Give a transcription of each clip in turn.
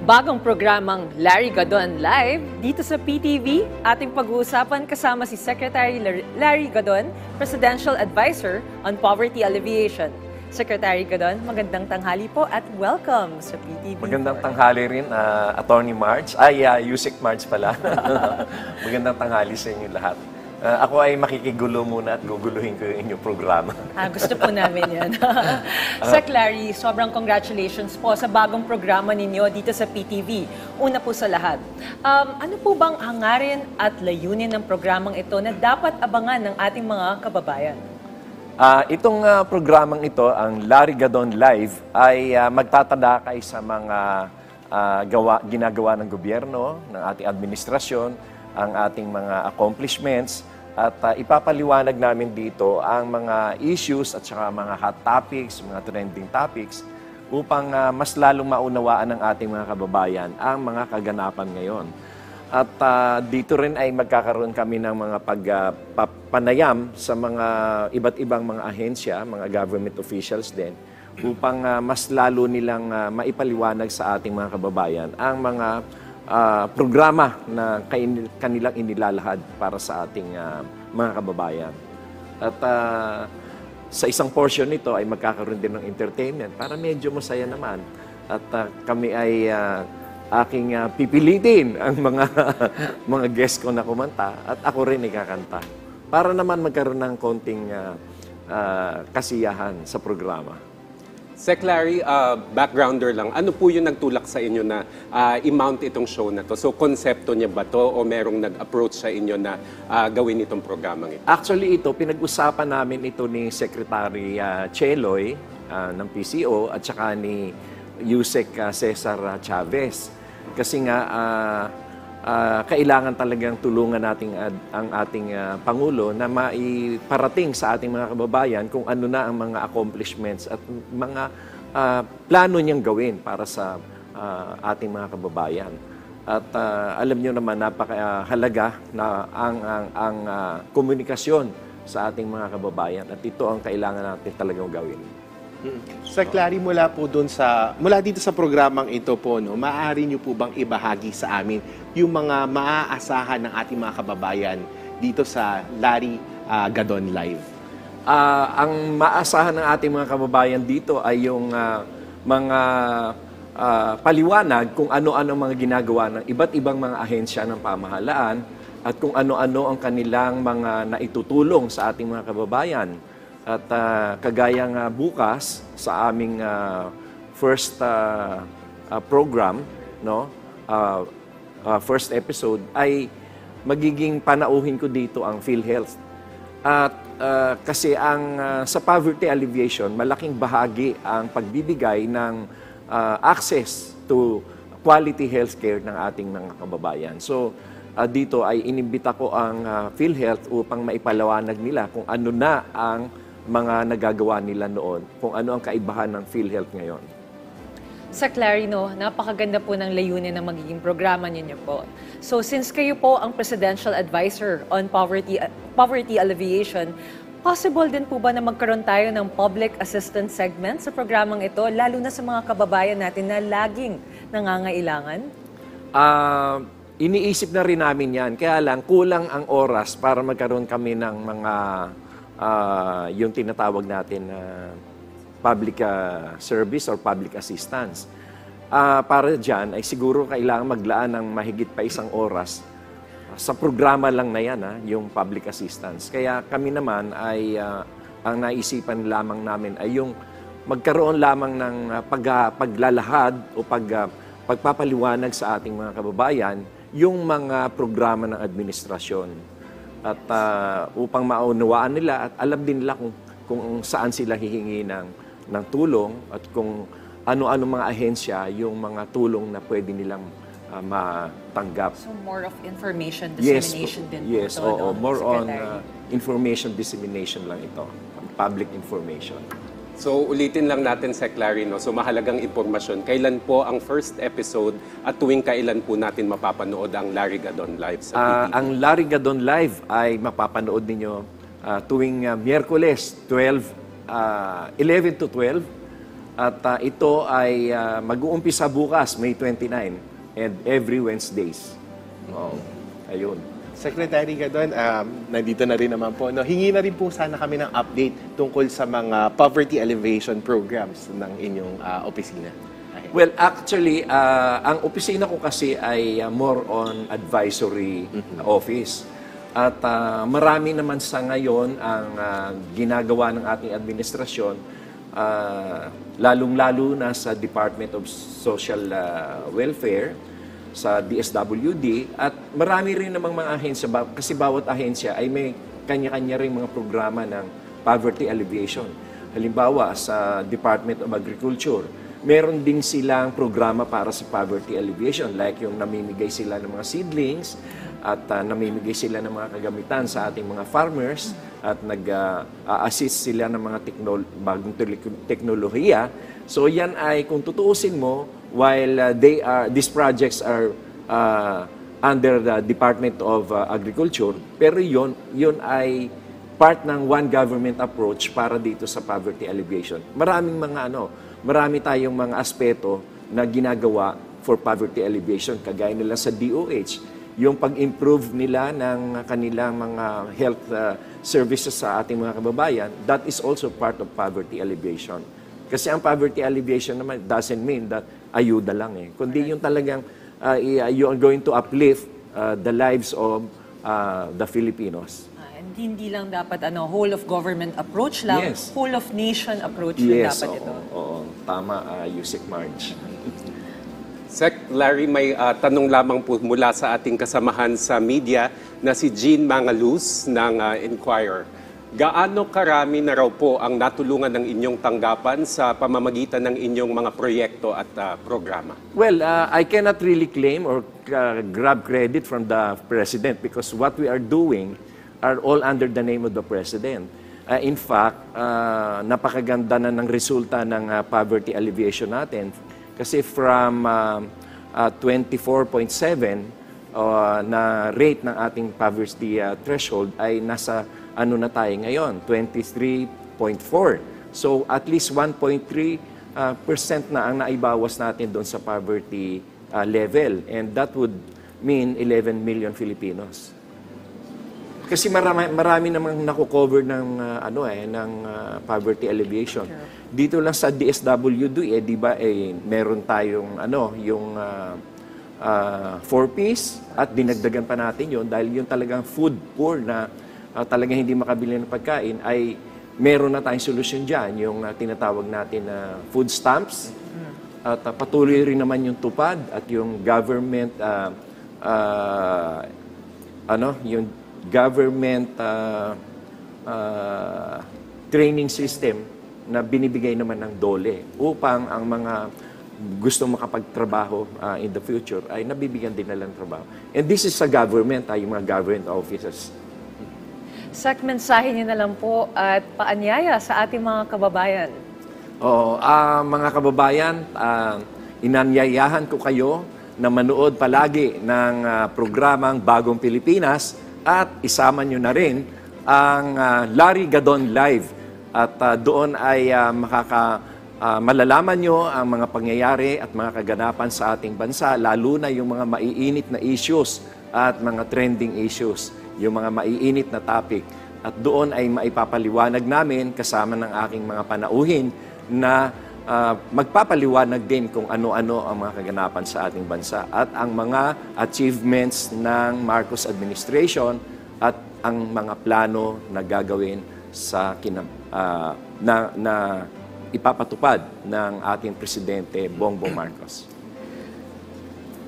Bagong programang Larry Gadon Live dito sa PTV, ating pag-uusapan kasama si Secretary Larry Gadon, Presidential Advisor on Poverty Alleviation. Secretary Gadon, magandang tanghali po at welcome sa PTV. Magandang tanghali rin, Attorney Marge. Yusek Marge pala. Magandang tanghali sa inyo lahat. Ako ay makikigulo muna at guguluhin ko yung inyong programa. Gusto po namin yan. Sec Larry, sobrang congratulations po sa bagong programa ninyo dito sa PTV. Una po sa lahat, ano po bang hangarin at layunin ng programang ito na dapat abangan ng ating mga kababayan? Itong programang ito, ang Larry Gadon Live, ay magtatadakay sa mga ginagawa ng gobyerno, ng ating administrasyon, ang ating mga accomplishments, at ipapaliwanag namin dito ang mga issues at saka mga hot topics, mga trending topics upang mas lalong maunawaan ng ating mga kababayan ang mga kaganapan ngayon. At dito rin ay magkakaroon kami ng mga pagpanayam sa mga iba't ibang mga ahensya, mga government officials din, upang mas lalo nilang maipaliwanag sa ating mga kababayan ang mga programa na kanilang inilalahad para sa ating mga kababayan. At sa isang portion nito ay magkakaroon din ng entertainment para medyo masaya naman. At kami ay aking pipilitin ang mga mga guest ko na kumanta at ako rin ikakanta para naman magkaroon ng konting kasiyahan sa programa. Sec Larry, backgrounder lang, ano po yung nagtulak sa inyo na i-mount itong show na to? So, konsepto niya ba to o merong nag-approach sa inyo na gawin itong programang ito? Actually, ito, pinag-usapan namin ito ni Secretary Cheloy ng PCO at saka ni Yusek Cesar Chavez. Kasi nga, kailangan talagang tulungan natin ang ating Pangulo na maiparating sa ating mga kababayan kung ano na ang mga accomplishments at mga plano niyang gawin para sa ating mga kababayan. At alam niyo naman, napakahalaga na ang komunikasyon sa ating mga kababayan at ito ang kailangan natin talagang gawin. Sec Larry, mula dito sa programang ito po, maaari niyo po bang ibahagi sa amin yung mga maaasahan ng ating mga kababayan dito sa Larry Gadon Live? Ang maasahan ng ating mga kababayan dito ay yung mga paliwanag kung ano-ano mga ginagawa ng iba't ibang mga ahensya ng pamahalaan at kung ano-ano ang kanilang mga naitutulong sa ating mga kababayan. At kagayang bukas sa aming first program, first episode, ay magiging panauhin ko dito ang PhilHealth. At kasi sa poverty alleviation, malaking bahagi ang pagbibigay ng access to quality healthcare ng ating mga kababayan. So, dito ay inimbita ko ang PhilHealth upang maipalawanag nila kung ano na ang mga nagagawa nila noon, kung ano ang kaibahan ng PhilHealth ngayon. Sec Larry, napakaganda po ng layunin ng magiging programa ninyo po. So since kayo po ang Presidential Advisor on Poverty Alleviation, possible din po ba na magkaroon tayo ng public assistance segment sa programang ito, lalo na sa mga kababayan natin na laging nangangailangan? Iniisip na rin namin yan, kaya lang kulang ang oras para magkaroon kami ng mga yung tinatawag natin public service or public assistance. Para dyan ay siguro kailangan maglaan ng mahigit pa isang oras sa programa lang na yan, yung public assistance. Kaya kami naman ay ang naisipan lamang namin ay yung magkaroon lamang ng paglalahad o pagpapaliwanag sa ating mga kababayan yung mga programa ng administrasyon. At upang maunawaan nila at alam din nila kung saan sila hihingi ng tulong at kung ano-ano mga ahensya yung mga tulong na pwede nilang matanggap. So more of information dissemination din po yes, ito, oo, more on Secretary? information dissemination lang ito, public information. So, ulitin lang natin, Sec Larry, so mahalagang impormasyon. Kailan po ang first episode at tuwing kailan po natin mapapanood ang Larry Gadon Live sa PTV? Ang Larry Gadon Live ay mapapanood ninyo tuwing Miyerkules, 11 to 12, At ito ay mag-uumpisa bukas, May 29, and every Wednesdays. Oh, ayun. Secretary Gadon, nandito na rin naman po. No, hingi na rin po sana kami ng update tungkol sa mga poverty alleviation programs ng inyong opisina. Well, actually, ang opisina ko kasi ay more on advisory office. At marami naman sa ngayon ang ginagawa ng ating administrasyon, lalong-lalo na sa Department of Social Welfare, sa DSWD, at marami rin namang mga ahensya, kasi bawat ahensya ay may kanya-kanya rin mga programa ng poverty alleviation. Halimbawa, sa Department of Agriculture, meron din silang programa para sa poverty alleviation, like yung namimigay sila ng mga seedlings at namimigay sila ng mga kagamitan sa ating mga farmers at nag-assist sila ng mga bagong teknolohiya. So yan ay, kung tutuusin mo, while these projects are under the Department of Agriculture, pero yun ay part ng one government approach para dito sa poverty alleviation. Marami tayong mga aspeto na ginagawa for poverty alleviation, kagaya nila sa DOH, yung pag-improve nila ng kanilang mga health services sa ating mga kababayan, that is also part of poverty alleviation. Kasi ang poverty alleviation naman doesn't mean that ayuda lang kundi yung talagang you are going to uplift the lives of the Filipinos. And hindi lang dapat whole of government approach lang, Yes. whole of nation approach lang dapat ito. Oo, tama, Yusek Marge. Sec. Larry, may tanong lamang po mula sa ating kasamahan sa media na si Jean Mangaluz ng Inquirer. Gaano karami na raw po ang natulungan ng inyong tanggapan sa pamamagitan ng inyong mga proyekto at programa? Well, I cannot really claim or grab credit from the President because what we are doing are all under the name of the President. In fact, napakaganda na ng resulta ng poverty alleviation natin kasi from 24.7 na rate ng ating poverty threshold ay nasa na tayo ngayon, 23.4. So at least 1.3% na ang naibawas natin doon sa poverty level, and that would mean 11 million Filipinos. Kasi marami namang nako-cover ng poverty alleviation. Dito lang sa DSWD di ba meron tayong yung 4-piece at dinagdagan pa natin yon dahil yung talagang food poor na talagang hindi makabili ng pagkain ay meron na tayong solusyon diyan, yung tinatawag natin na food stamps. At patuloy rin naman yung tupad at yung government yung government training system na binibigay naman ng DOLE upang ang mga gusto makapagtrabaho in the future ay nabibigyan din nila ng trabaho. And this is sa government, yung mga government offices. Sec, mensahe niyo na lang po at paanyaya sa ating mga kababayan. Oo, mga kababayan, inanyayahan ko kayo na manood palagi ng programang Bagong Pilipinas at isama nyo na rin ang Larry Gadon Live. At doon ay malalaman nyo ang mga pangyayari at mga kaganapan sa ating bansa, lalo na yung mga maiinit na issues at mga trending issues, yung mga maiinit na topic. At doon ay maipapaliwanag namin kasama ng aking mga panauhin na magpapaliwanag din kung ano-ano ang mga kaganapan sa ating bansa at ang mga achievements ng Marcos administration at ang mga plano na gagawin sa na ipapatupad ng ating Presidente Bongbong Marcos.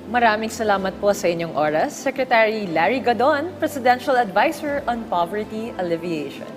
Maraming salamat po sa inyong oras, Secretary Larry Gadon, Presidential Advisor on Poverty Alleviation.